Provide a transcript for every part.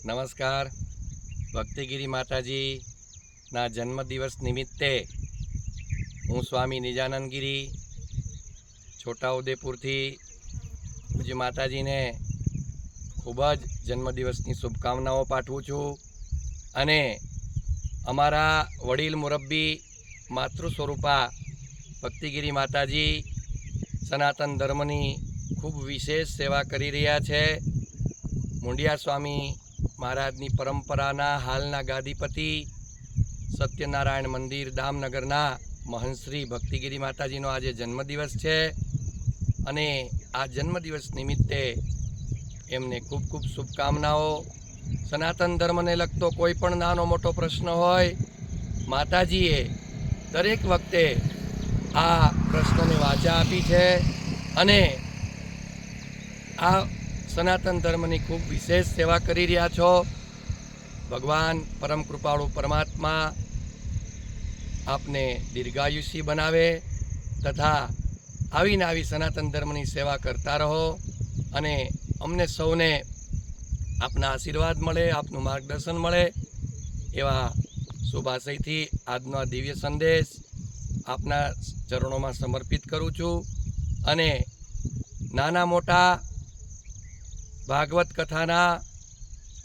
નમસ્કાર. ભક્તિગીરી માતાજીના જન્મદિવસ નિમિત્તે હું સ્વામી નિજાનંદ ગિરી છોટાઉદેપુરથી પૂજ્ય માતાજીને ખૂબ જ જન્મદિવસની શુભકામનાઓ પાઠવું છું. અને અમારા વડીલ મુરબ્બી માતૃ સ્વરૂપા ભક્તિગીરી માતાજી સનાતન ધર્મની ખૂબ વિશેષ સેવા કરી રહ્યા છે. મુંડિયા સ્વામી મહારાજની પરંપરાના હાલના ગાદીપતિ સત્યનારાયણ મંદિર દામનગરના મહંશ્રી ભક્તિગીરી માતાજીનો આજે જન્મદિવસ છે. અને આ જન્મદિવસ નિમિત્તે એમને ખૂબ ખૂબ શુભકામનાઓ. સનાતન ધર્મને લગતો કોઈ પણ નાનો મોટો પ્રશ્ન હોય, માતાજીએ દરેક વખતે આ પ્રશ્નને વાચા આપી છે અને આ સનાતન ધર્મની ખૂબ વિશેષ સેવા કરી રહ્યા છો. ભગવાન પરમ કૃપાળુ પરમાત્મા આપને દીર્ઘાયુષી બનાવે તથા આવીને આવી સનાતન ધર્મની સેવા કરતા રહો અને અમને સૌને આપના આશીર્વાદ મળે, આપનું માર્ગદર્શન મળે એવા શુભ આશયથી આજનો આ દિવ્ય સંદેશ આપના ચરણોમાં સમર્પિત કરું છું. અને નાના મોટા ભાગવત કથાના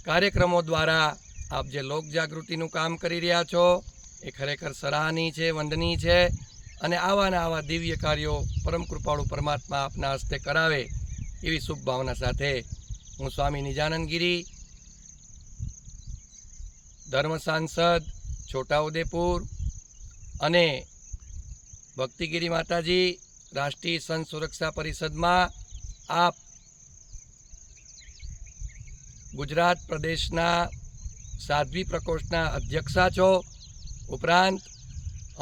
કાર્યક્રમો દ્વારા આપ જે લોક જાગૃતિનું કામ કરી રહ્યા છો એ ખરેખર સરાહનીય છે, વંદનીય છે. અને આવા દિવ્ય કાર્યો પરમ કૃપાળુ પરમાત્મા આપના હસ્તે કરાવે એવી શુભ ભાવના સાથે હું સ્વામી નિજાનંદ ગિરી, ધર્મ સાંસદ છોટાઉદેપુર અને ભક્તિગીરી માતાજી રાષ્ટ્રીય સંત સુરક્ષા પરિષદમાં આપ ગુજરાત પ્રદેશના સાધ્વી પ્રકોષ્ઠના અધ્યક્ષા છો. ઉપરાંત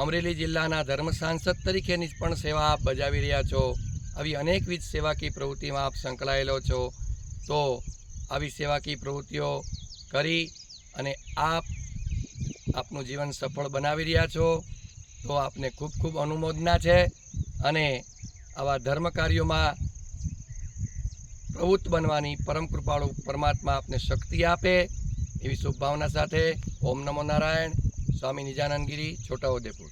અમરેલી જિલ્લાના ધર્મ સાંસદ તરીકેની પણ સેવા આપ બજાવી રહ્યા છો. આવી અનેકવિધ સેવાકીય પ્રવૃત્તિમાં આપ સંકળાયેલો છો. તો આવી સેવાકીય પ્રવૃત્તિઓ કરી અને આપનું જીવન સફળ બનાવી રહ્યા છો તો આપને ખૂબ ખૂબ અનુમોદના છે. અને આવા ધર્મ કાર્યોમાં પ્રવૃત્ત બનવાની પરમ કૃપાળુ પરમાત્મા આપને શક્તિ આપે એવી શુભભાવના સાથે ઓમ નમો નારાયણ. સ્વામી નિજાનંદ ગિરી, છોટાઉદેપુર.